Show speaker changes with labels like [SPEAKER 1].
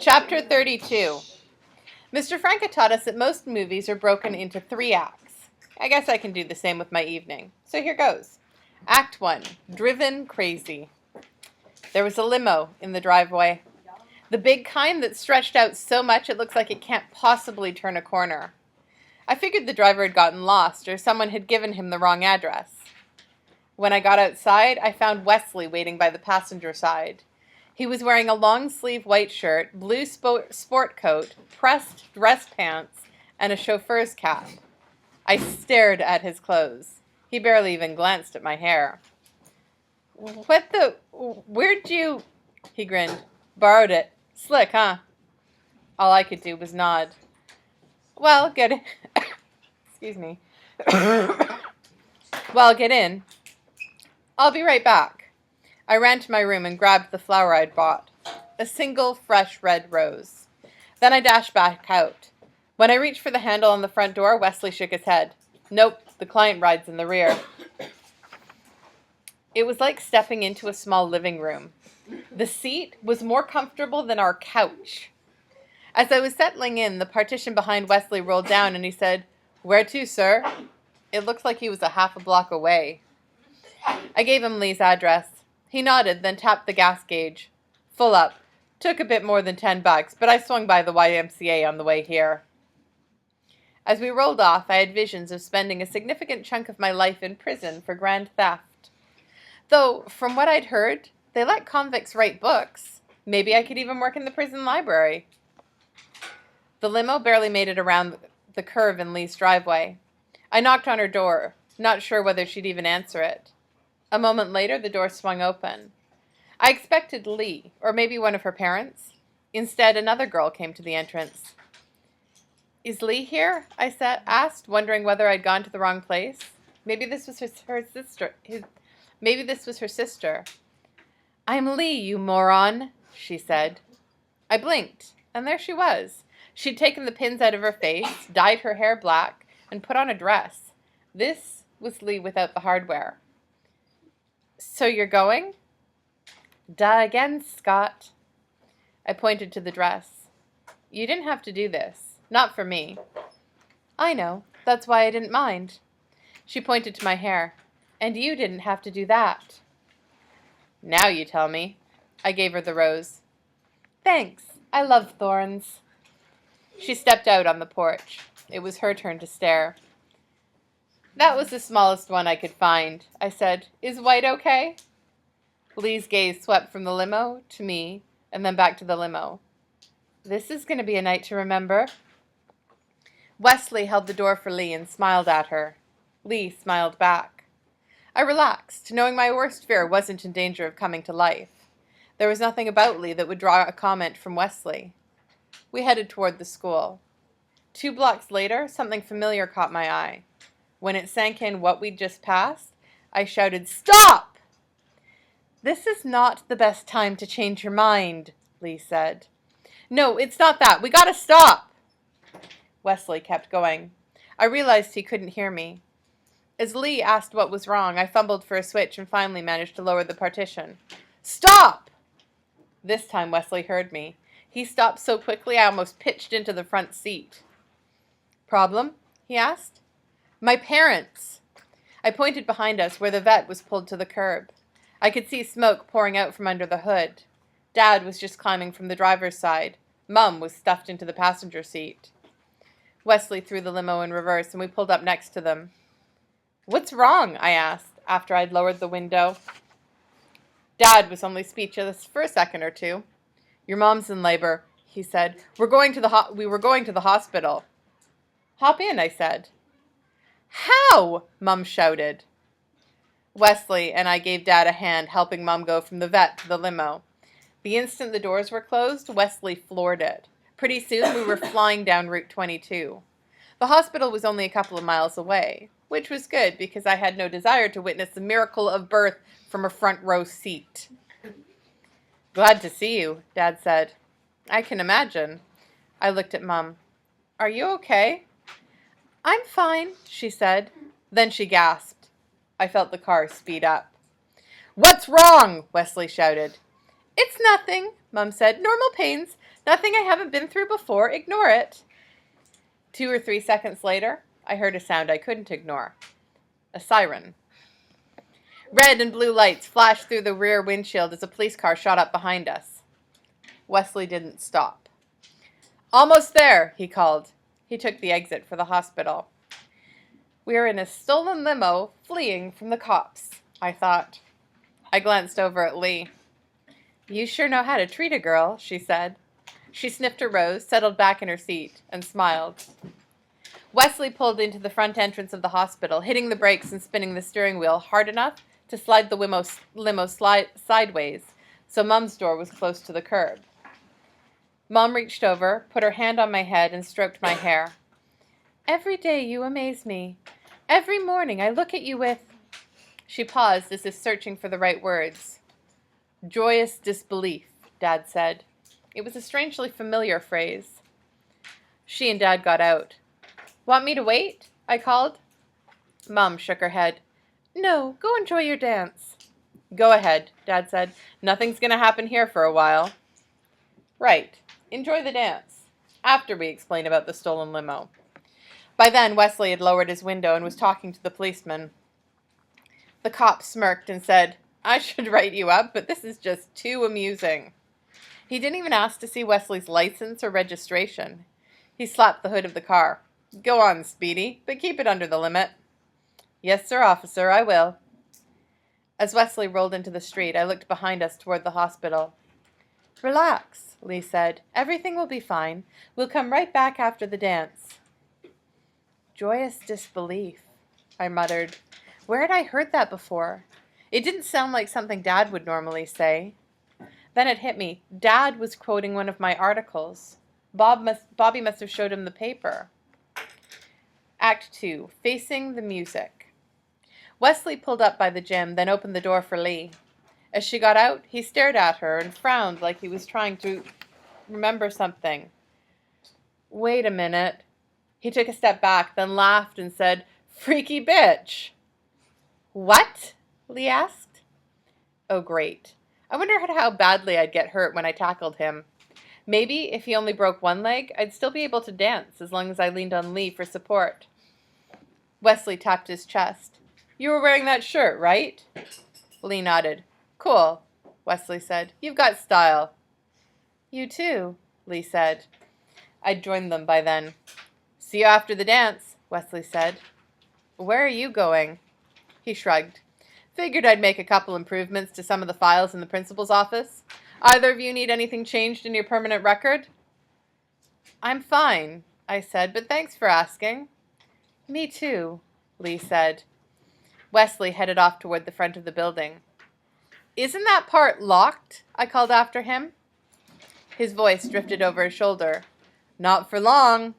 [SPEAKER 1] Chapter 32. Mr. Franca taught us that most movies are broken into 3 acts. I guess I can do the same with my evening. So here goes. Act 1. Driven crazy. There was a limo in the driveway. The big kind that stretched out so much it looks like it can't possibly turn a corner. I figured the driver had gotten lost or someone had given him the wrong address. When I got outside, I found Wesley waiting by the passenger side. He was wearing a long-sleeve white shirt, blue sport coat, pressed dress pants, and a chauffeur's cap. I stared at his clothes. He barely even glanced at my hair. Where'd you... He grinned. Borrowed it. Slick, huh? All I could do was nod. Well, get in. Excuse me. Well, get in. I'll be right back. I ran to my room and grabbed the flower I'd bought. A single, fresh red rose. Then I dashed back out. When I reached for the handle on the front door, Wesley shook his head. Nope, the client rides in the rear. It was like stepping into a small living room. The seat was more comfortable than our couch. As I was settling in, the partition behind Wesley rolled down and he said, "Where to, sir?" It looked like he was a half a block away. I gave him Lee's address. He nodded, then tapped the gas gauge. Full up. Took a bit more than $10, but I swung by the YMCA on the way here. As we rolled off, I had visions of spending a significant chunk of my life in prison for grand theft. Though, from what I'd heard, they let convicts write books. Maybe I could even work in the prison library. The limo barely made it around the curve in Lee's driveway. I knocked on her door, not sure whether she'd even answer it. A moment later, the door swung open. I expected Lee, or maybe one of her parents. Instead, another girl came to the entrance. "Is Lee here?" I asked, wondering whether I'd gone to the wrong place. Maybe this was her sister. Maybe this was her sister. "I'm Lee, you moron," she said. I blinked, and there she was. She'd taken the pins out of her face, dyed her hair black, and put on a dress. This was Lee without the hardware. "So you're going?" "Duh again, Scott." I pointed to the dress. "You didn't have to do this. Not for me." "I know. That's why I didn't mind." She pointed to my hair. "And you didn't have to do that." "Now you tell me." I gave her the rose. "Thanks. I love thorns." She stepped out on the porch. It was her turn to stare. "That was the smallest one I could find," I said. "Is white okay?" Lee's gaze swept from the limo to me and then back to the limo. "This is going to be a night to remember." Wesley held the door for Lee and smiled at her. Lee smiled back. I relaxed, knowing my worst fear wasn't in danger of coming to life. There was nothing about Lee that would draw a comment from Wesley. We headed toward the school. 2 blocks later, something familiar caught my eye. When it sank in what we'd just passed, I shouted, "Stop!" "This is not the best time to change your mind," Lee said. "No, it's not that. We gotta stop." Wesley kept going. I realized he couldn't hear me. As Lee asked what was wrong, I fumbled for a switch and finally managed to lower the partition. "Stop!" This time Wesley heard me. He stopped so quickly I almost pitched into the front seat. "Problem?" he asked. "My parents." I pointed behind us where the vet was pulled to the curb. I could see smoke pouring out from under the hood. Dad was just climbing from the driver's side. Mum was stuffed into the passenger seat. Wesley threw the limo in reverse and we pulled up next to them. "What's wrong?" I asked after I'd lowered the window. Dad was only speechless for a second or two. "Your mom's in labor," he said. We were going to the hospital." "Hop in," I said. "How?" Mum shouted. Wesley and I gave Dad a hand, helping Mum go from the vet to the limo. The instant the doors were closed, Wesley floored it. Pretty soon we were flying down Route 22. The hospital was only a couple of miles away, which was good because I had no desire to witness the miracle of birth from a front row seat. "Glad to see you," Dad said. "I can imagine." I looked at Mum. "Are you okay?" "I'm fine," she said. Then she gasped. I felt the car speed up. "What's wrong?" Wesley shouted. "It's nothing," Mum said. "Normal pains. Nothing I haven't been through before. Ignore it. 2 or 3 seconds later, I heard a sound I couldn't ignore. A siren. Red and blue lights flashed through the rear windshield as a police car shot up behind us. Wesley didn't stop. Almost there, he called. He took the exit for the hospital. We are in a stolen limo fleeing from the cops, I thought. I glanced over at Lee. You sure know how to treat a girl, she said. She sniffed a rose, settled back in her seat, and smiled. Wesley pulled into the front entrance of the hospital, hitting the brakes and spinning the steering wheel hard enough to slide the limo sideways, so Mum's door was close to the curb. Mum reached over, put her hand on my head, and stroked my hair. Every day you amaze me. Every morning I look at you with... She paused as if searching for the right words. Joyous disbelief, Dad said. It was a strangely familiar phrase. She and Dad got out. Want me to wait? I called. Mum shook her head. No, go enjoy your dance. Go ahead, Dad said. Nothing's going to happen here for a while. Right. Enjoy the dance. After we explain about the stolen limo. By then, Wesley had lowered his window and was talking to the policeman. The cop smirked and said, I should write you up, but this is just too amusing. He didn't even ask to see Wesley's license or registration. He slapped the hood of the car. Go on, Speedy, but keep it under the limit. Yes, sir, officer, I will. As Wesley rolled into the street, I looked behind us toward the hospital. Relax, Lee said. Everything will be fine. We'll come right back after the dance. Joyous disbelief, I muttered. Where had I heard that before? It didn't sound like something Dad would normally say. Then it hit me. Dad was quoting one of my articles. Bobby must have showed him the paper. Act 2. Facing the Music. Wesley pulled up by the gym, then opened the door for Lee. As she got out, he stared at her and frowned like he was trying to remember something. Wait a minute. He took a step back, then laughed and said, Freaky bitch. What? Lee asked. Oh, great. I wonder how badly I'd get hurt when I tackled him. Maybe if he only broke one leg, I'd still be able to dance as long as I leaned on Lee for support. Wesley tapped his chest. You were wearing that shirt, right? Lee nodded. Cool, Wesley said. You've got style. You too, Lee said. I'd joined them by then. See you after the dance, Wesley said. Where are you going? He shrugged. Figured I'd make a couple improvements to some of the files in the principal's office. Either of you need anything changed in your permanent record? I'm fine, I said, but thanks for asking. Me too, Lee said. Wesley headed off toward the front of the building. Isn't that part locked? I called after him. His voice drifted over his shoulder. Not for long.